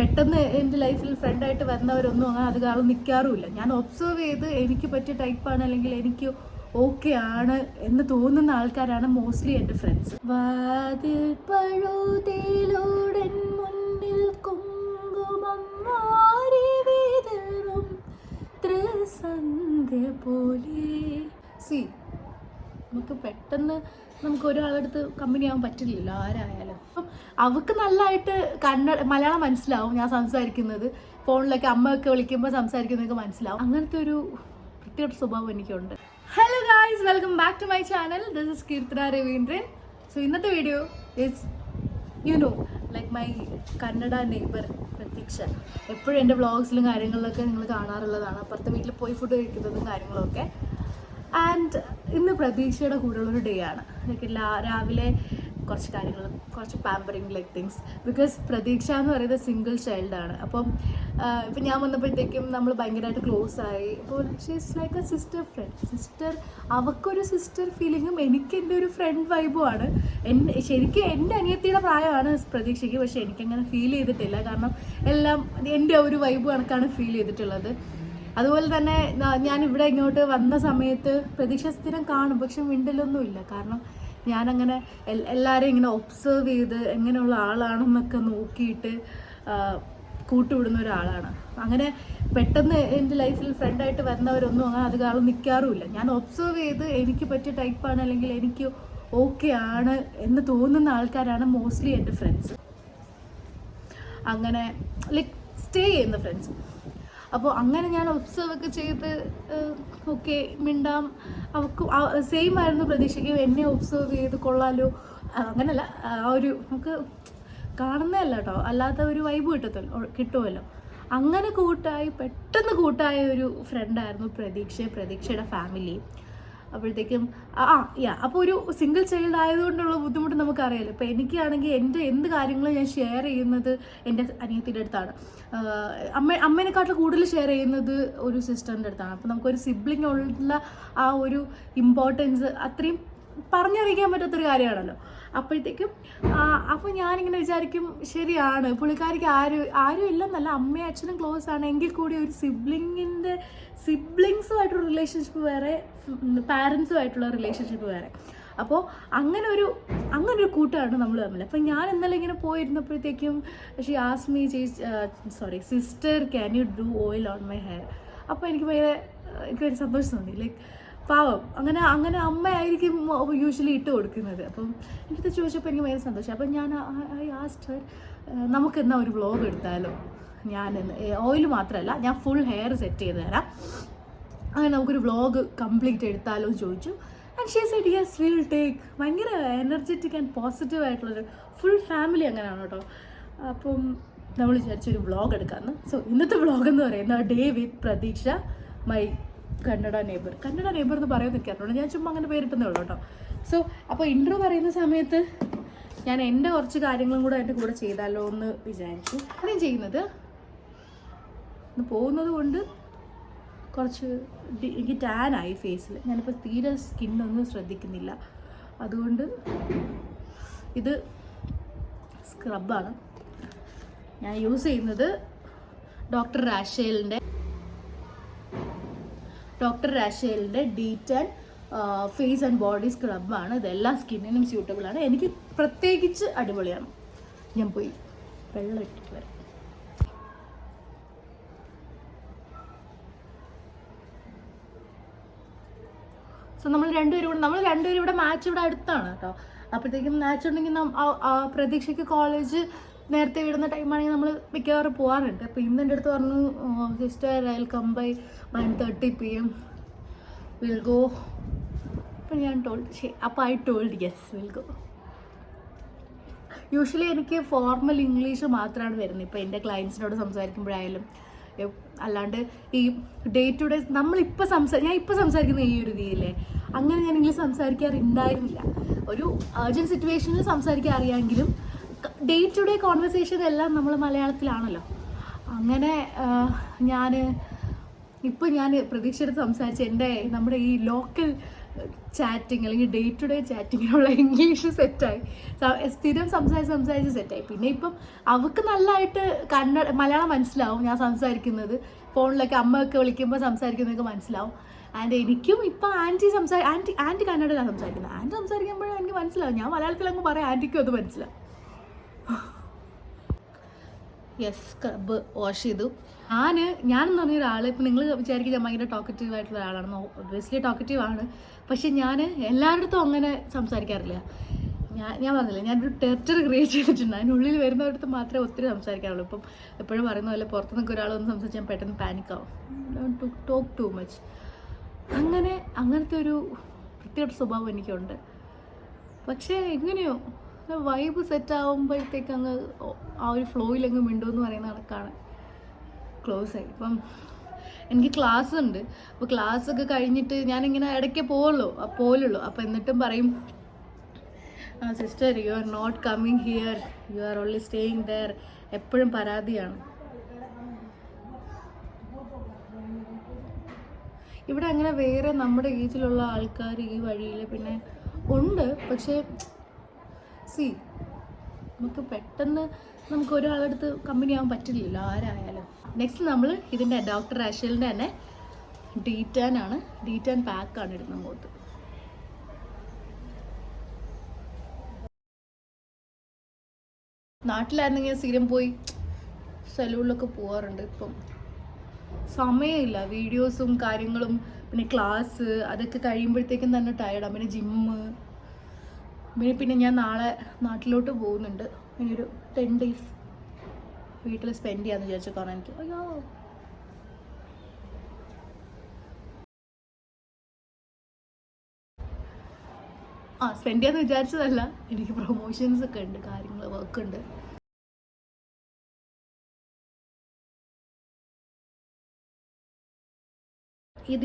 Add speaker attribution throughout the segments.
Speaker 1: പെട്ടെന്ന് എൻ്റെ ലൈഫിൽ ഫ്രണ്ടായിട്ട് വരുന്നവരൊന്നും അങ്ങനെ അത് കാലം നിൽക്കാറുമില്ല. ഞാൻ ഒബ്സർവ് ചെയ്ത് എനിക്ക് പറ്റിയ ടൈപ്പാണ് അല്ലെങ്കിൽ എനിക്ക് ഓക്കെ ആണ് എന്ന് തോന്നുന്ന ആൾക്കാരാണ് മോസ്റ്റ്ലി എൻ്റെ ഫ്രണ്ട്സ്. വാതിൽ പഴുതിലൂടൻ മുന്നിൽ കുങ്കുമം മാറി വിതറും ത്രിസന്ധ്യ പോലെ. നമുക്ക് പെട്ടെന്ന് നമുക്ക് ഒരാളടുത്ത് കമ്പനി ആവാൻ പറ്റില്ലല്ലോ ആരായാലും. അപ്പം അവൾക്ക് നല്ലതായിട്ട് മലയാളം മനസ്സിലാവും ഞാൻ സംസാരിക്കുന്നത്. ഫോണിലൊക്കെ അമ്മയൊക്കെ വിളിക്കുമ്പോൾ സംസാരിക്കുന്നതൊക്കെ മനസ്സിലാവും. അങ്ങനത്തെ ഒരു പ്രത്യേക സ്വഭാവം എനിക്കുണ്ട്. Hello guys, welcome back to my channel. This is Keerthana Raveendran. So ഇന്നത്തെ video is like my Kannada neighbour Pratheeksha. എപ്പോഴും എൻ്റെ വ്ളോഗ്സിലും കാര്യങ്ങളിലൊക്കെ നിങ്ങൾ കാണാറുള്ളതാണ്. അപ്പുറത്തെ വീട്ടിൽ പോയി ഫുഡ് കഴിക്കുന്നതും കാര്യങ്ങളൊക്കെ. ആൻഡ് ഇന്ന് പ്രതീക്ഷയുടെ കൂടെയുള്ളൊരു ഡേ ആണ്. ലൈക്ക് രാവിലെ കുറച്ച് പാമ്പറിങ് ലൈക്ക് തിങ്സ്. ബിക്കോസ് പ്രതീക്ഷ എന്ന് പറയുന്നത് സിംഗിൾ ചൈൽഡാണ്. അപ്പം ഇപ്പം ഞാൻ വന്നപ്പോഴത്തേക്കും നമ്മൾ ഭയങ്കരമായിട്ട് ക്ലോസ് ആയി. അപ്പോൾ she is like A sister. അവൾക്കൊരു സിസ്റ്റർ ഫീലിങ്ങും എനിക്ക് എൻ്റെ ഒരു ഫ്രണ്ട് വൈബുമാണ്. ശരിക്കും എൻ്റെ അനിയത്തിയുടെ പ്രായമാണ് പ്രതീക്ഷയ്ക്ക്, പക്ഷേ എനിക്കങ്ങനെ ഫീൽ ചെയ്തിട്ടില്ല. കാരണം എല്ലാം എൻ്റെ ഒരു വൈബ് കണക്കാണ് ഫീൽ ചെയ്തിട്ടുള്ളത്. അതുപോലെ തന്നെ ഞാൻ ഇവിടെ ഇങ്ങോട്ട് വന്ന സമയത്ത് പ്രതീക്ഷ സ്ഥിരം കാണും, പക്ഷെ മിണ്ടലൊന്നുമില്ല. കാരണം ഞാനങ്ങനെ എല്ലാവരെയും ഇങ്ങനെ ഒബ്സർവ് ചെയ്ത് എങ്ങനെയുള്ള ആളാണെന്നൊക്കെ നോക്കിയിട്ട് കൂട്ടുവിടുന്ന ഒരാളാണ്. അങ്ങനെ പെട്ടെന്ന് എൻ്റെ ലൈഫിൽ ഫ്രണ്ടായിട്ട് വരുന്നവരൊന്നും അങ്ങനെ അത് കാലം നിൽക്കാറുമില്ല. ഞാൻ ഒബ്സർവ് ചെയ്ത് എനിക്ക് പറ്റിയ ടൈപ്പാണ് അല്ലെങ്കിൽ എനിക്ക് ഓക്കെ ആണ് എന്ന് തോന്നുന്ന ആൾക്കാരാണ് മോസ്റ്റ്ലി എൻ്റെ ഫ്രണ്ട്സ്. അങ്ങനെ ലൈക്ക് സ്റ്റേ ചെയ്യുന്ന ഫ്രണ്ട്സ്. അപ്പോൾ അങ്ങനെ ഞാൻ ഒബ്സർവ് ഒക്കെ ചെയ്ത് ഓക്കെ മിണ്ടാം. അവർക്ക് സെയിം ആയിരുന്നു പ്രതീക്ഷയ്ക്ക്. എന്നെ ഒബ്സർവ് ചെയ്ത് കൊള്ളാലോ, അങ്ങനെയല്ല, ആ ഒരു നമുക്ക് കാണുന്നതല്ല കേട്ടോ, അല്ലാത്ത ഒരു വൈബ് കിട്ടുമല്ലോ. അങ്ങനെ പെട്ടെന്ന് കൂട്ടായ ഒരു ഫ്രണ്ടായിരുന്നു പ്രതീക്ഷയുടെ ഫാമിലി. അപ്പോഴത്തേക്കും അപ്പോൾ ഒരു സിംഗിൾ ചൈൽഡ് ആയതുകൊണ്ടുള്ള ബുദ്ധിമുട്ട് നമുക്കറിയാമല്ലോ. ഇപ്പോൾ എനിക്കാണെങ്കിൽ എൻ്റെ എന്ത് കാര്യങ്ങളും ഞാൻ ഷെയർ ചെയ്യുന്നത് എൻ്റെ അനിയത്തിൻ്റെ അടുത്താണ്. അമ്മേനെക്കാട്ടിൽ കൂടുതൽ ഷെയർ ചെയ്യുന്നത് ഒരു സിസ്റ്ററിൻ്റെ അടുത്താണ്. അപ്പോൾ നമുക്കൊരു സിബ്ലിംഗ് ഉള്ള ആ ഒരു ഇമ്പോർട്ടൻസ് അത്രയും പറഞ്ഞറിയിക്കാൻ പറ്റാത്തൊരു കാര്യമാണല്ലോ. അപ്പോഴത്തേക്കും അപ്പോൾ ഞാനിങ്ങനെ വിചാരിക്കും, ശരിയാണ്, പുള്ളിക്കാരിക്ക് ആരും ഇല്ലെന്നല്ല, അമ്മയും അച്ഛനും ക്ലോസ് ആണ്, എങ്കിൽ കൂടി ഒരു സിബ്ലിങ്സുമായിട്ടുള്ള റിലേഷൻഷിപ്പ് വേറെ, പാരൻസുമായിട്ടുള്ള റിലേഷൻഷിപ്പ് വേറെ. അപ്പോൾ അങ്ങനെ ഒരു കൂട്ടാണ് നമ്മൾ തമ്മിൽ. അപ്പം ഞാൻ ഇന്നലെ ഇങ്ങനെ പോയിരുന്നപ്പോഴത്തേക്കും she asked me, sister can you do oil on my hair. അപ്പോൾ എനിക്കൊരു സന്തോഷം തോന്നി. ലൈക്ക് പാവം, അങ്ങനെ അമ്മയായിരിക്കും യൂഷ്വലി ഇട്ട് കൊടുക്കുന്നത്. അപ്പം എൻ്റെ ചോദിച്ചപ്പോൾ എനിക്ക് ഭയങ്കര സന്തോഷം. അപ്പം ഞാൻ ഐ ആസ്ക്ഡ് ഹർ, നമുക്കെന്നാ ഒരു വ്ളോഗ് എടുത്താലോ, ഞാൻ ഓയിൽ മാത്രമല്ല ഞാൻ ഫുൾ ഹെയർ സെറ്റ് ചെയ്ത് തരാം, അങ്ങനെ നമുക്കൊരു വ്ളോഗ് കംപ്ലീറ്റ് എടുത്താലോ എന്ന് ചോദിച്ചു. And she said yes we will take. ഭയങ്കര എനർജറ്റിക് ആൻഡ് പോസിറ്റീവ് ആയിട്ടുള്ളൊരു ഫുൾ ഫാമിലി അങ്ങനെയാണ് കേട്ടോ. അപ്പം നമ്മൾ വിചാരിച്ചൊരു വ്ളോഗ് എടുക്കാമെന്ന്. സോ ഇന്നത്തെ വ്ളോഗ് എന്ന് പറയുന്നത് ഡേ വിത്ത് പ്രതീക്ഷ, മൈ കന്നഡ നെയ്ബർ എന്ന് പറയാൻ നിൽക്കാറുണ്ട്. ഞാൻ ചുമ്മാ അങ്ങനെ പേരിട്ടുന്നേ ഉള്ളൂ കേട്ടോ. സോ അപ്പോൾ ഇൻട്രോ പറയുന്ന സമയത്ത് ഞാൻ എൻ്റെ കുറച്ച് കാര്യങ്ങളും കൂടെ എൻ്റെ കൂടെ ചെയ്താലോ എന്ന് വിചാരിച്ചു. ആദ്യം ചെയ്യുന്നത് പോകുന്നത് കൊണ്ട് കുറച്ച് എനിക്ക് ടാനായി ഫേസിൽ. ഞാനിപ്പോൾ തീരെ സ്കിന്നൊന്നും ശ്രദ്ധിക്കുന്നില്ല. അതുകൊണ്ട് ഇത് സ്ക്രബാണ് ഞാൻ യൂസ് ചെയ്യുന്നത്. ഡോക്ടർ റാഷേലിൻ്റെ ഡീറ്റൻ ഫേസ് ആൻഡ് ബോഡി സ്ക്രബാണ്. ഇതെല്ലാ സ്കിന്നിനും സ്യൂട്ടബിളാണ്. എനിക്ക് പ്രത്യേകിച്ച് അടിപൊളിയാണ്. ഞാൻ പോയി വെള്ളം ഇട്ടിട്ട് വരാം. സോ നമ്മൾ രണ്ടുപേരും ഇവിടെ മാച്ച് ഇവിടെ അടുത്താണ് കേട്ടോ. അപ്പോഴത്തേക്കും മാച്ച് ഉണ്ടെങ്കിൽ പ്രതീക്ഷയ്ക്ക് കോളേജ് നേരത്തെ വിടുന്ന ടൈമാണെങ്കിൽ നമ്മൾ മിക്കവാറും പോകാറുണ്ട്. അപ്പോൾ ഇന്ന് എൻ്റെ അടുത്ത് പറഞ്ഞു, sister I will come by 1:30 PM will go. അപ്പോൾ ഞാൻ I told yes will go. Usually എനിക്ക് ഫോർമൽ ഇംഗ്ലീഷ് മാത്രമാണ് വരുന്നത്. ഇപ്പോൾ എൻ്റെ ക്ലയൻസിനോട് സംസാരിക്കുമ്പോഴായാലും അല്ലാണ്ട് ഈ ഡേ ടു ഡേ ഞാൻ ഇപ്പോൾ സംസാരിക്കുന്ന ഈ ഒരു രീതിയില്ലേ, അങ്ങനെ ഞാൻ ഇംഗ്ലീഷ് സംസാരിക്കാറുണ്ടായിരുന്നില്ല. ഒരു അർജൻറ്റ് സിറ്റുവേഷനിൽ സംസാരിക്കാൻ അറിയാമെങ്കിലും ഡേ ടു ഡേ കോൺവെർസേഷൻ എല്ലാം നമ്മൾ മലയാളത്തിലാണല്ലോ. അങ്ങനെ ഞാൻ പ്രതീക്ഷയെടുത്ത് സംസാരിച്ച് നമ്മുടെ ഈ ലോക്കൽ ചാറ്റിങ് അല്ലെങ്കിൽ ഡേ ടു ഡേ ചാറ്റിങ്ങിനുള്ള ഇംഗ്ലീഷ് സെറ്റായി, സ്ഥിരം സംസാരിച്ച് സെറ്റായി. പിന്നെ ഇപ്പം അവൾക്ക് നല്ലതായിട്ട് മലയാളം മനസ്സിലാവും ഞാൻ സംസാരിക്കുന്നത്. ഫോണിലൊക്കെ അമ്മയൊക്കെ വിളിക്കുമ്പോൾ സംസാരിക്കുന്നതൊക്കെ മനസ്സിലാവും. ആൻഡ് എനിക്കും ഇപ്പം ആൻറ്റി കന്നഡയിലാണ് സംസാരിക്കുന്നത്. ആൻറ്റി സംസാരിക്കുമ്പോഴും എനിക്ക് മനസ്സിലാവും. ഞാൻ മലയാളത്തിലങ്ങ് പറയാം, ആൻറ്റിക്കും അത് മനസ്സിലാവും. യെസ്, സ്ക്രബ് വാഷ് ചെയ്തു. ഞാനെന്ന് പറഞ്ഞ ഒരാൾ, ഇപ്പം നിങ്ങൾ വിചാരിക്കും ഞാൻ ഭയങ്കര ടോക്കറ്റീവ് ആയിട്ടുള്ള ഒരാളാണെന്ന്. ഒബ്വിയസ്ലി ടോക്കറ്റീവ് ആണ്, പക്ഷെ ഞാൻ എല്ലായിടത്തും അങ്ങനെ സംസാരിക്കാറില്ല. ഞാൻ പറഞ്ഞില്ല, ഞാനൊരു ടെറിട്ടറി ക്രിയേറ്റ് ചെയ്തിട്ടുണ്ട്. അതിനുള്ളിൽ വരുന്നവരടുത്ത് മാത്രമേ ഒത്തിരി സംസാരിക്കാറുള്ളൂ. ഇപ്പം എപ്പോഴും പറയുന്ന പോലെ പുറത്തു നിന്നൊക്കെ ഒരാളൊന്ന് സംസാരിച്ച് ഞാൻ പെട്ടെന്ന് പാനിക്കാവും. Don't talk too much. അങ്ങനത്തെ ഒരു പ്രത്യേക സ്വഭാവം എനിക്കുണ്ട്. പക്ഷേ എങ്ങനെയോ വൈബ് സെറ്റ് ആകുമ്പോഴത്തേക്ക് അങ്ങ് ആ ഒരു ഫ്ലോയിലങ്ങ് മിണ്ടുമെന്ന് പറയുന്ന കണക്കാണ് ക്ലോസ് ആയി. ഇപ്പം എനിക്ക് ക്ലാസ് ഉണ്ട്. അപ്പോൾ ക്ലാസ്സൊക്കെ കഴിഞ്ഞിട്ട് ഞാനിങ്ങനെ ഇടയ്ക്ക് പോലുള്ളൂ. അപ്പോൾ എന്നിട്ടും പറയും, sister you are not coming here, you are only staying there. എപ്പോഴും പരാതിയാണ്. ഇവിടെ അങ്ങനെ വേറെ നമ്മുടെ ഏജിലുള്ള ആൾക്കാർ ഈ വഴിയിൽ പിന്നെ ഉണ്ട്. പക്ഷേ നമുക്ക് പെട്ടെന്ന് നമുക്ക് ഒരാളടുത്ത് കമ്പനി ആവാൻ പറ്റില്ലല്ലോ ആരായാലും. നെക്സ്റ്റ് നമ്മൾ ഇതിൻ്റെ ഡോക്ടർ ആഷലിൻ്റെ തന്നെ ഡീറ്റാൻ പാക്കാണ് ഇടുന്ന മുഖത്ത്. നാട്ടിലായിരുന്നെങ്കിൽ സ്ഥിരം പോയി സലൂണിലൊക്കെ പോകാറുണ്ട്. ഇപ്പം സമയമില്ല, വീഡിയോസും കാര്യങ്ങളും പിന്നെ ക്ലാസ് അതൊക്കെ കഴിയുമ്പോഴത്തേക്കും തന്നെ ടയർഡാണ്. പിന്നെ ജിമ്മ്, പിന്നെ ഞാൻ നാളെ നാട്ടിലോട്ട് പോകുന്നുണ്ട്. ഇനിയൊരു 10 days വീട്ടിൽ സ്പെൻഡ് ചെയ്യാമെന്ന് വിചാരിച്ചു. കാരണം എനിക്ക് സ്പെൻഡ് ചെയ്യാമെന്ന് വിചാരിച്ചതല്ല, എനിക്ക് പ്രൊമോഷൻസ് ഒക്കെ ഉണ്ട്, കാര്യങ്ങൾ വർക്ക് ഉണ്ട്.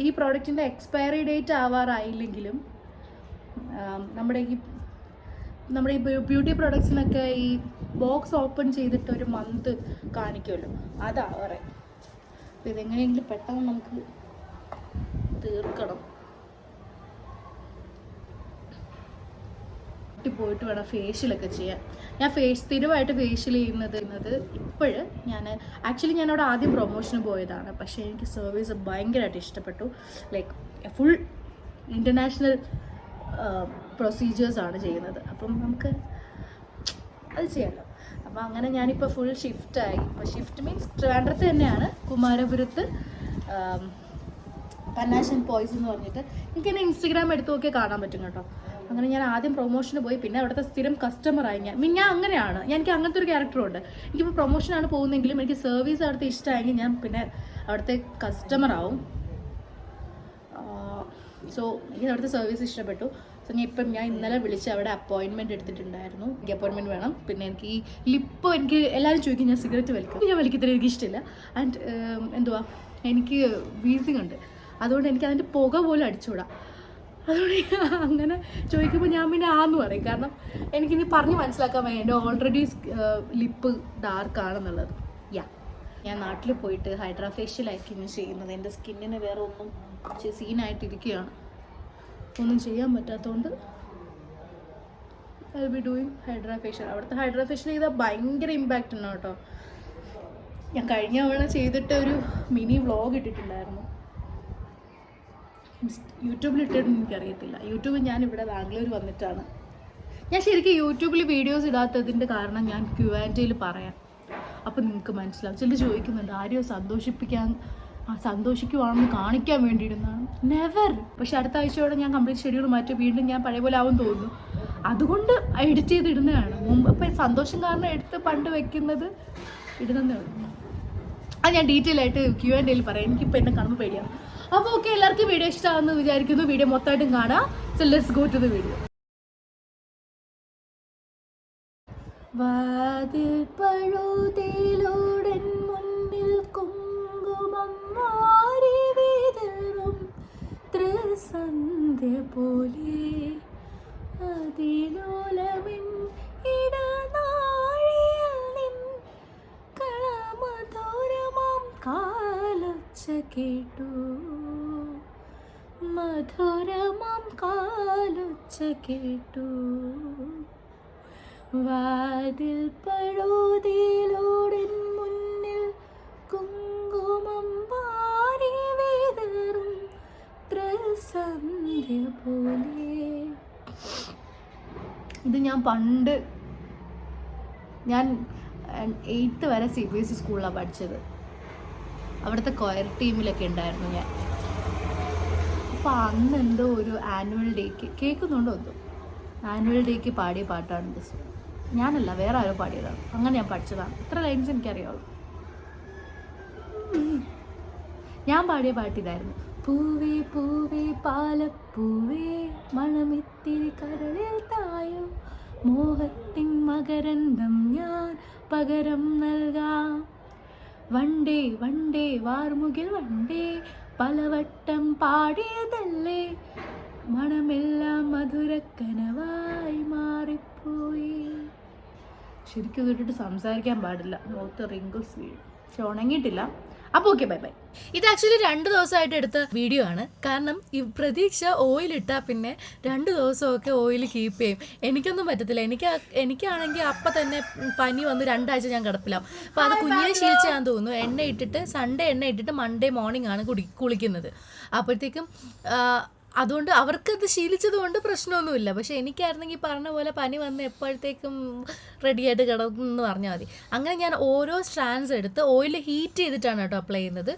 Speaker 1: ഈ പ്രോഡക്റ്റിൻ്റെ എക്സ്പയറി ഡേറ്റ് ആവാറായില്ലെങ്കിലും നമ്മുടെ ഈ ബ്യൂട്ടി പ്രോഡക്ട്സിനൊക്കെ ഈ ബോക്സ് ഓപ്പൺ ചെയ്തിട്ട് ഒരു മന്ത് കാണിക്കുമല്ലോ, അതാവാറേ. അപ്പോൾ ഇതെങ്ങനെയെങ്കിലും പെട്ടെന്ന് നമുക്ക് തീർക്കണം. പോയിട്ട് വേണം ഫേഷ്യലൊക്കെ ചെയ്യാൻ. ഞാൻ സ്ഥിരമായിട്ട് ഫേഷ്യൽ ചെയ്യുന്നത് ആക്ച്വലി ഞാൻ അവിടെ ആദ്യം പ്രൊമോഷന് പോയതാണ്. പക്ഷേ എനിക്ക് സർവീസ് ഭയങ്കരമായിട്ട് ഇഷ്ടപ്പെട്ടു. ലൈക്ക് ഫുൾ ഇൻ്റർനാഷണൽ പ്രൊസീജിയേഴ്സാണ് ചെയ്യുന്നത്. അപ്പം നമുക്ക് അത് ചെയ്യാമല്ലോ. അപ്പം അങ്ങനെ ഞാനിപ്പോൾ ഫുൾ ഷിഫ്റ്റായി. ഇപ്പോൾ ഷിഫ്റ്റ് മീൻസ് ട്രിവാൻഡ്രത്ത് തന്നെയാണ്, കുമാരപുരത്ത് പന്നാശൻ പോയ്സ് എന്ന് പറഞ്ഞിട്ട്. എനിക്കെന്നെ ഇൻസ്റ്റഗ്രാം എടുത്ത് നോക്കിയാൽ കാണാൻ പറ്റും കേട്ടോ. അങ്ങനെ ഞാൻ ആദ്യം പ്രൊമോഷന് പോയി, പിന്നെ അവിടുത്തെ സ്ഥിരം കസ്റ്റമറായി. ഞാൻ അങ്ങനെയാണ്, എനിക്ക് അങ്ങനത്തെ ഒരു ക്യാരക്ടറുണ്ട്. എനിക്കിപ്പോൾ പ്രൊമോഷനാണ് പോകുന്നതെങ്കിലും എനിക്ക് സർവീസ് അവിടുത്തെ ഇഷ്ടമായെങ്കിൽ ഞാൻ പിന്നെ അവിടുത്തെ കസ്റ്റമറാവും. സോ എനിക്ക് അവിടുത്തെ സർവീസ് ഇഷ്ടപ്പെട്ടു. സോ ഞാൻ ഇന്നലെ വിളിച്ച് അവിടെ അപ്പോയിൻമെൻറ്റ് എടുത്തിട്ടുണ്ടായിരുന്നു. എനിക്ക് അപ്പോയിൻമെൻറ്റ് വേണം. പിന്നെ എനിക്ക് ഈ ലിപ്പ്, എനിക്ക് എല്ലാവരും ചോദിക്കും ഞാൻ സിഗരറ്റ് വലിക്കും. ഞാൻ വലിക്കത്തിന് എനിക്കിഷ്ടമില്ല. ആൻഡ് എനിക്ക് വീസിങ് ഉണ്ട്, അതുകൊണ്ട് എനിക്ക് അതിൻ്റെ പുക പോലും അടിച്ചുകൂടാ. അതുകൊണ്ട് അങ്ങനെ ചോദിക്കുമ്പോൾ ഞാൻ പിന്നെ ആന്ന് പറയും. കാരണം എനിക്കിനി പറഞ്ഞ് മനസ്സിലാക്കാൻ വയ്യ എൻ്റെ ഓൾറെഡി ലിപ്പ് ഡാർക്കാണെന്നുള്ളത്. ഞാൻ നാട്ടിൽ പോയിട്ട് ഹൈഡ്രാ ഫേഷ്യലായിരിക്കും ഞാൻ ചെയ്യുന്നത്. എൻ്റെ സ്കിന്നിന് വേറെ ഒന്നും സീനായിട്ടിരിക്കുകയാണ്, ഒന്നും ചെയ്യാൻ പറ്റാത്തതുകൊണ്ട് I will be doing hydra facial. അവിടുത്തെ ഹൈഡ്രാ ഫേഷ്യൽ ചെയ്താൽ ഭയങ്കര ഇമ്പാക്റ്റ് ഉണ്ടാവും കേട്ടോ. ഞാൻ കഴിഞ്ഞ തവണ ചെയ്തിട്ട് ഒരു മിനി വ്ളോഗ് ഇട്ടിട്ടുണ്ടായിരുന്നു. യൂട്യൂബിൽ ഇട്ടിട്ട് എനിക്കറിയത്തില്ല. ഞാൻ ഇവിടെ ബാംഗ്ലൂർ വന്നിട്ടാണ്. ഞാൻ ശരിക്കും യൂട്യൂബിൽ വീഡിയോസ് ഇടാത്തതിൻ്റെ കാരണം ഞാൻ Q&Aയിൽ പറയാം. അപ്പം നിങ്ങൾക്ക് മനസ്സിലാവും. ചിലർ ചോദിക്കുന്നുണ്ട് ആരെയോ സന്തോഷിക്കുവാണെന്ന് കാണിക്കാൻ വേണ്ടിയിരുന്നാണ്. നെവർ. പക്ഷെ അടുത്ത ആഴ്ചയോടെ ഞാൻ കംപ്ലീറ്റ് ഷെഡ്യൂൾ മാറ്റി വീണ്ടും ഞാൻ പഴയ പോലെ ആവും തോന്നുന്നു. അതുകൊണ്ട് എഡിറ്റ് ചെയ്ത് ഇടുന്നതാണ്. മുമ്പ് ഇപ്പം സന്തോഷം കാരണം എടുത്ത് പണ്ട് വെക്കുന്നത് ഇടുന്നതേ ഉള്ളൂ. അത് ഞാൻ ഡീറ്റെയിൽ ആയിട്ട് Q&Aയിൽ പറയാം. എനിക്കിപ്പോൾ എന്നെ കാണുമ്പോൾ പേടിയാണ്. അപ്പോൾ ഓക്കെ, എല്ലാവർക്കും വീഡിയോ ഇഷ്ടമാണെന്ന് വിചാരിക്കുന്നു. വീഡിയോ മൊത്തമായിട്ടും കാണാം. So let's go to the video. വാതിൽ പഴുതിലൂടൻ മുന്നിൽ കുങ്കുമം മാറി വിതറും ത്രിസന്ധ്യ പോലെ അതിലോലമിൻ ഇടനാഴിയിൽ നിൻ കളമധുരമാം കാലൊച്ച കേട്ടു. മധുരമാം കാലൊച്ച കേട്ടു, വാതിൽ പഴുതിയിലോടിൻ മുന്നിൽ കുങ്കുമം വാരി വിതറും ത്രസന്ധ്യ പോലെ. ഇത് ഞാൻ 8th വരെ CBSE സ്കൂളിലാണ് പഠിച്ചത്. അവിടുത്തെ കൊയർ ടീമിലൊക്കെ ഉണ്ടായിരുന്നു ഞാൻ. അപ്പോൾ അന്ന് എന്തോ ഒരു ആനുവൽ ഡേക്ക് കേൾക്കുന്നുണ്ടോ എന്തോ ആനുവൽ ഡേക്ക് പാടിയ പാട്ടാണ് ഇത്. ഞാനല്ല, വേറെ ആരോ പാടിയതാണ്. അങ്ങനെ ഞാൻ പഠിച്ചതാണ്. ഇത്ര ലൈൻസ് എനിക്കറിയാവുള്ളൂ. ഞാൻ പാടിയ പാട്ടിതായിരുന്നു. പൂവേ പൂവേ പാലപ്പൂവേ മണമിത്തിരി കരളിൽ തായോ, മോഹത്തിൻ മകരന്തം ഞാൻ പകരം നൽകാം. വണ്ടേ വണ്ടേ വാർമുകിൽ വണ്ടേ പലവട്ടം പാടിയതല്ലേ, മണമെല്ലാം മധുരക്കനവായി മാറിപ്പോയി. ശരിക്കും കേട്ടിട്ട് സംസാരിക്കാൻ പാടില്ല, മുഖത്ത് റിങ്കിൾസ് വീഴും. പക്ഷെ ഉണങ്ങിയിട്ടില്ല. അപ്പോൾ ഓക്കെ, ബൈ ബൈ. ഇത് ആക്ച്വലി 2 ദിവസമായിട്ട് എടുത്ത വീഡിയോ ആണ്. കാരണം ഈ പ്രതീക്ഷ ഓയിലിട്ടാൽ പിന്നെ 2 ദിവസമൊക്കെ ഓയിൽ കീപ്പ് ചെയ്യും. എനിക്കൊന്നും പറ്റത്തില്ല. എനിക്കാണെങ്കിൽ അപ്പം തന്നെ പനി വന്ന് 2 ആഴ്ച ഞാൻ കിടപ്പിലാവും. അപ്പോൾ അത് കുഞ്ഞിനെ ശീലിച്ചാന്ന് തോന്നുന്നു. സൺഡേ എണ്ണ ഇട്ടിട്ട് മൺഡേ മോർണിംഗ് ആണ് കുളിക്കുന്നത്. അപ്പോഴത്തേക്കും അതുകൊണ്ട് അവർക്കത് ശീലിച്ചത് കൊണ്ട് പ്രശ്നമൊന്നുമില്ല. പക്ഷേ എനിക്കായിരുന്നെങ്കിൽ പറഞ്ഞ പോലെ പനി വന്ന് എപ്പോഴത്തേക്കും റെഡിയായിട്ട് കിടക്കുമെന്ന് പറഞ്ഞാൽ മതി. അങ്ങനെ ഞാൻ ഓരോ സ്ട്രാൻഡ്സ് എടുത്ത് ഓയിൽ ഹീറ്റ് ചെയ്തിട്ടാണ് കേട്ടോ അപ്ലൈ ചെയ്യുന്നത്.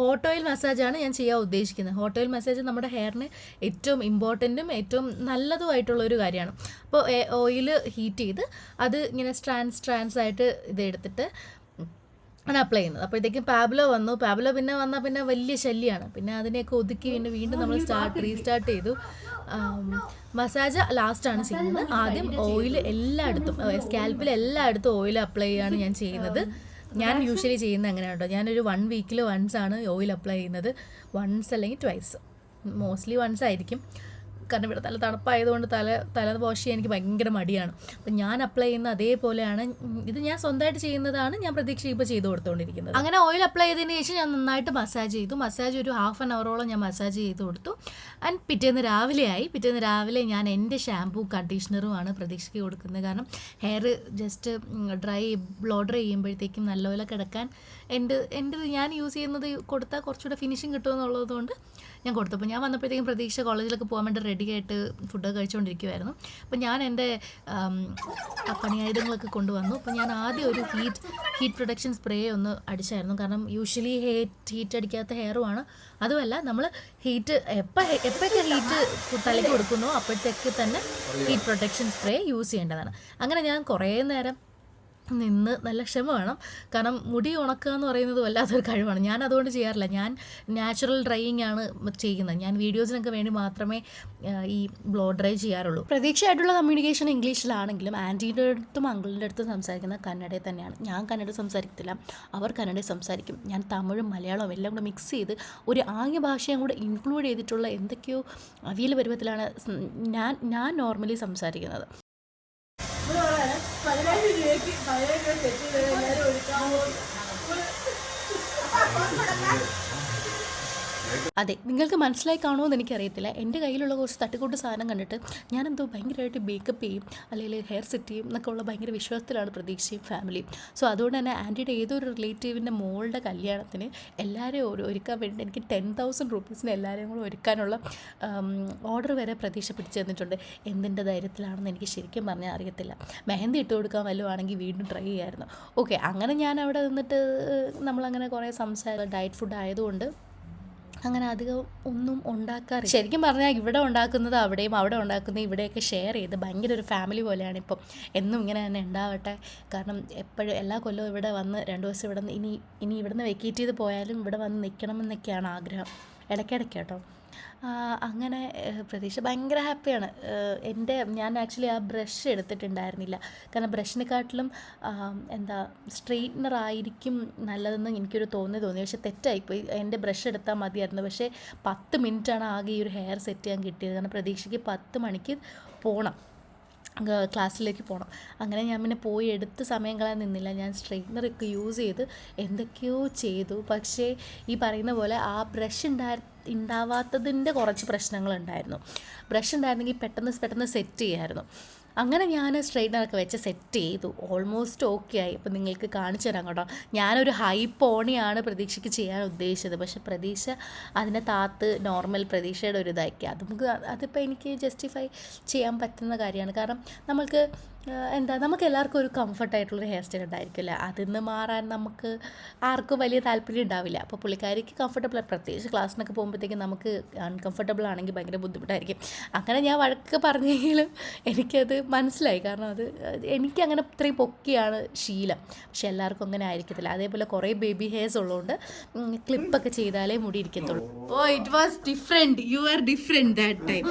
Speaker 1: ഹോട്ട് ഓയിൽ മസാജാണ് ഞാൻ ചെയ്യാൻ ഉദ്ദേശിക്കുന്നത്. ഹോട്ട് ഓയിൽ മസാജ് നമ്മുടെ ഹെയറിന് ഏറ്റവും ഇമ്പോർട്ടൻറ്റും ഏറ്റവും നല്ലതുമായിട്ടുള്ളൊരു കാര്യമാണ്. അപ്പോൾ ഓയിൽ ഹീറ്റ് ചെയ്ത് അത് ഇങ്ങനെ സ്ട്രാൻഡ്സ് ആയിട്ട് ഇതെടുത്തിട്ട് ആണ് അപ്ലൈ ചെയ്യുന്നത്. അപ്പോഴത്തേക്കും പാബ്ലോ വന്നു. പാബ്ലോ വന്നാൽ പിന്നെ വലിയ ശല്യമാണ്. പിന്നെ അതിനെയൊക്കെ ഒതുക്കി വീണ്ടും നമ്മൾ റീസ്റ്റാർട്ട് ചെയ്തു. മസാജ് ലാസ്റ്റാണ് ചെയ്യുന്നത്. ആദ്യം ഓയിൽ എല്ലായിടത്തും, സ്കാൽപ്പിൽ എല്ലായിടത്തും ഓയിൽ അപ്ലൈ ചെയ്യാണ് ഞാൻ ചെയ്യുന്നത്. ഞാൻ യൂഷ്വലി ചെയ്യുന്നത് അങ്ങനെയാണ് കേട്ടോ. ഞാനൊരു 1 വീക്കിൽ വൺസ് ആണ് ഓയിൽ അപ്ലൈ ചെയ്യുന്നത്. വൺസ് അല്ലെങ്കിൽ ട്വൈസ്, മോസ്റ്റ്ലി വൺസ് ആയിരിക്കും. കാരണം ഇവിടെ നല്ല തണുപ്പായതുകൊണ്ട് തല വാഷ് ചെയ്യാൻ എനിക്ക് ഭയങ്കര മടിയാണ്. അപ്പം ഞാൻ അപ്ലൈ ചെയ്യുന്ന അതേപോലെയാണ്. ഇത് ഞാൻ സ്വന്തമായിട്ട് ചെയ്യുന്നതാണ്. ഞാൻ പ്രതീക്ഷ ഇപ്പോൾ ചെയ്ത് കൊടുത്തുകൊണ്ടിരിക്കുന്നത്. അങ്ങനെ ഓയിൽ അപ്ലൈ ചെയ്തതിന് ശേഷം ഞാൻ നന്നായിട്ട് മസാജ് ചെയ്തു. മസാജ് ഒരു 1/2 അവറോളം ഞാൻ മസാജ് ചെയ്ത് കൊടുത്തു. ആൻഡ് പിറ്റേന്ന് രാവിലെ ഞാൻ എൻ്റെ ഷാമ്പൂ കണ്ടീഷണറുമാണ് പ്രതീക്ഷയ്ക്ക് കൊടുക്കുന്നത്. കാരണം ഹെയർ ജസ്റ്റ് ബ്ലോ ഡ്രൈ ചെയ്യുമ്പോഴത്തേക്കും നല്ലപോലെ കിടക്കാൻ ഞാൻ യൂസ് ചെയ്യുന്നത് കൊടുത്താൽ കുറച്ചുകൂടെ ഫിനിഷിങ് കിട്ടുമെന്നുള്ളത് കൊണ്ട് ഞാൻ കൊടുത്തപ്പോൾ ഞാൻ വന്നപ്പോഴത്തേക്കും പ്രതീക്ഷ കോളേജിലൊക്കെ പോകാൻ വേണ്ടി റെഡിയായിട്ട് ഫുഡൊക്കെ കഴിച്ചുകൊണ്ടിരിക്കുമായിരുന്നു. അപ്പോൾ ഞാൻ എൻ്റെ പണിയായുധങ്ങളൊക്കെ കൊണ്ടുവന്നു. അപ്പോൾ ഞാൻ ആദ്യം ഒരു ഹീറ്റ് പ്രൊട്ടക്ഷൻ സ്പ്രേ ഒന്ന് അടിച്ചായിരുന്നു. കാരണം യൂഷ്വലി ഹീറ്റ് അടിക്കാത്ത ഹെയറുമാണ്. അതുമല്ല, നമ്മൾ എപ്പോഴൊക്കെ ഹീറ്റ് തലയ്ക്ക് കൊടുക്കുന്നോ അപ്പോഴത്തേക്ക് തന്നെ ഹീറ്റ് പ്രൊട്ടക്ഷൻ സ്പ്രേ യൂസ് ചെയ്യേണ്ടതാണ്. അങ്ങനെ ഞാൻ കുറേ നേരം നിന്ന് നല്ല ക്ഷമ വേണം. കാരണം മുടി ഉണക്കുക എന്ന് പറയുന്നത് വല്ലാത്തൊരു കഴിവാണ്. ഞാൻ അതുകൊണ്ട് ചെയ്യാറില്ല. ഞാൻ നാച്ചുറൽ ഡ്രൈയിങ് ആണ് ചെയ്യുന്നത്. ഞാൻ വീഡിയോസിനൊക്കെ വേണ്ടി മാത്രമേ ഈ ബ്ലോ ഡ്രൈ ചെയ്യാറുള്ളൂ. പ്രതീക്ഷയായിട്ടുള്ള കമ്മ്യൂണിക്കേഷൻ ഇംഗ്ലീഷിലാണെങ്കിലും ആൻറ്റീൻ്റെ അടുത്തും അങ്കിളിൻ്റെ അടുത്തും സംസാരിക്കുന്നത് കന്നഡയിൽ തന്നെയാണ്. ഞാൻ കന്നഡ സംസാരിക്കത്തില്ല, അവർ കന്നഡ സംസാരിക്കും. ഞാൻ തമിഴും മലയാളവും എല്ലാം കൂടെ മിക്സ് ചെയ്ത് ഒരു ആംഗ്യ ഭാഷയും കൂടെ ഇൻക്ലൂഡ് ചെയ്തിട്ടുള്ള എന്തൊക്കെയോ അവിയൽ പരുവത്തിലാണ് ഞാൻ നോർമലി സംസാരിക്കുന്നത്. അതെ, നിങ്ങൾക്ക് മനസ്സിലായി കാണുമോ എന്ന് എനിക്കറിയത്തില്ല. എൻ്റെ കയ്യിലുള്ള കുറച്ച് തട്ടിക്കൂട്ട് സാധനം കണ്ടിട്ട് ഞാനെന്തോ ഭയങ്കരമായിട്ട് മേക്കപ്പ് ചെയ്യും അല്ലെങ്കിൽ ഹെയർ സെറ്റ് ചെയ്യും എന്നൊക്കെ ഉള്ള ഭയങ്കര വിശ്വാസത്തിലാണ് പ്രതീക്ഷയും ഫാമിലിയും. സോ അതുകൊണ്ട് തന്നെ ആൻറ്റിയുടെ ഏതൊരു റിലേറ്റീവിൻ്റെ മോളുടെ കല്യാണത്തിന് എല്ലാവരെയും ഒരുക്കാൻ വേണ്ടി എനിക്ക് 10,000 rupees എല്ലാവരെയും കൂടെ ഒരുക്കാനുള്ള ഓർഡർ വരെ പ്രതീക്ഷ പിടിച്ചു തന്നിട്ടുണ്ട്. എന്തിൻ്റെ ധൈര്യത്തിലാണെന്ന് എനിക്ക് ശരിക്കും പറഞ്ഞാൽ അറിയത്തില്ല. മെഹന്തി ഇട്ട് കൊടുക്കാൻ വല്ലതും ആണെങ്കിൽ വീണ്ടും ട്രൈ ചെയ്യാമായിരുന്നു. ഓക്കെ, അങ്ങനെ ഞാൻ അവിടെ നിന്നിട്ട് നമ്മളങ്ങനെ കുറേ ഡയറ്റ് ഫുഡ് ആയതുകൊണ്ട് അങ്ങനെ അധികം ഒന്നും ഉണ്ടാക്കാറില്ല. ശരിക്കും പറഞ്ഞാൽ ഇവിടെ ഉണ്ടാക്കുന്നത് അവിടെയും അവിടെ ഉണ്ടാക്കുന്നത് ഇവിടെയൊക്കെ ഷെയർ ചെയ്ത് ഭയങ്കര ഒരു ഫാമിലി പോലെയാണ് ഇപ്പം. എന്നും ഇങ്ങനെ തന്നെ ഉണ്ടാവട്ടെ. കാരണം എപ്പോഴും എല്ലാ കൊല്ലവും ഇവിടെ വന്ന് 2 ദിവസം ഇവിടെ നിന്ന് ഇനി ഇവിടുന്ന് വെക്കേറ്റ് ചെയ്ത് പോയാലും ഇവിടെ വന്ന് നിൽക്കണമെന്നൊക്കെയാണ് ആഗ്രഹം, ഇടയ്ക്കിടയ്ക്ക് കേട്ടോ. അങ്ങനെ പ്രതീക്ഷ ഭയങ്കര ഹാപ്പിയാണ്. ഞാൻ ആക്ച്വലി ആ ബ്രഷ് എടുത്തിട്ടുണ്ടായിരുന്നില്ല. കാരണം ബ്രഷിനെക്കാട്ടിലും സ്ട്രെയിറ്റ്നർ ആയിരിക്കും നല്ലതെന്ന് എനിക്കൊരു തോന്നി. പക്ഷേ തെറ്റായിപ്പോയി. എൻ്റെ ബ്രഷ് എടുത്താൽ മതിയായിരുന്നു. പക്ഷേ 10 മിനിറ്റാണ് ആകെ ഈ ഒരു ഹെയർ സെറ്റ് ചെയ്യാൻ കിട്ടിയത്. കാരണം പ്രതീക്ഷയ്ക്ക് 10 മണിക്ക് പോകണം, ക്ലാസ്സിലേക്ക് പോകണം. അങ്ങനെ ഞാൻ പിന്നെ പോയി എടുത്ത് സമയം കളയാൻ നിന്നില്ല. ഞാൻ സ്ട്രെയിറ്റ്നറൊക്കെ യൂസ് ചെയ്ത് എന്തൊക്കെയോ ചെയ്തു. പക്ഷേ ഈ പറയുന്ന പോലെ ആ ബ്രഷ് ഉണ്ടാവാത്തതിൻ്റെ കുറച്ച് പ്രശ്നങ്ങളുണ്ടായിരുന്നു. ബ്രഷ് ഉണ്ടായിരുന്നെങ്കിൽ പെട്ടെന്ന് സെറ്റ് ചെയ്യാമായിരുന്നു. അങ്ങനെ ഞാൻ സ്ട്രെയിറ്റ്നറൊക്കെ വെച്ച് സെറ്റ് ചെയ്തു. ഓൾമോസ്റ്റ് ഓക്കെ ആയി. അപ്പോൾ നിങ്ങൾക്ക് കാണിച്ചു തരാം കേട്ടോ. ഞാനൊരു ഹൈ പോണിയാണ് പ്രതീക്ഷയ്ക്ക് ചെയ്യാൻ ഉദ്ദേശിച്ചത്. പക്ഷേ പ്രതീക്ഷ അതിനെ താത്ത് നോർമൽ പ്രതീക്ഷയുടെ ഒരു ഇതാക്കി. അതിപ്പോൾ എനിക്ക് ജസ്റ്റിഫൈ ചെയ്യാൻ പറ്റുന്ന കാര്യമാണ്. കാരണം നമുക്ക് എല്ലാവർക്കും ഒരു കംഫർട്ടായിട്ടുള്ളൊരു ഹെയർ സ്റ്റൈൽ ഉണ്ടായിരിക്കില്ല. അതിൽ നിന്ന് മാറാൻ നമുക്ക് ആർക്കും വലിയ താല്പര്യം ഉണ്ടാവില്ല. അപ്പോൾ പുള്ളിക്കാരിക്ക് കംഫർട്ടബിൾ, പ്രത്യേകിച്ച് ക്ലാസ്സിനൊക്കെ പോകുമ്പോഴത്തേക്കും നമുക്ക് അൺകംഫർട്ടബിൾ ആണെങ്കിൽ ഭയങ്കര ബുദ്ധിമുട്ടായിരിക്കും. അങ്ങനെ ഞാൻ വഴക്ക് പറഞ്ഞെങ്കിലും എനിക്കത് മനസ്സിലായി. കാരണം എനിക്കങ്ങനെ ഇത്രയും പൊക്കിയാണ് ശീലം. പക്ഷെ എല്ലാവർക്കും അങ്ങനെ ആയിരിക്കത്തില്ല. അതേപോലെ കുറേ ബേബി ഹെയർസ് ഉള്ളതുകൊണ്ട് ക്ലിപ്പൊക്കെ ചെയ്താലേ മുടി ഇരിക്കത്തുള്ളൂ. Oh it was different. You are different that time.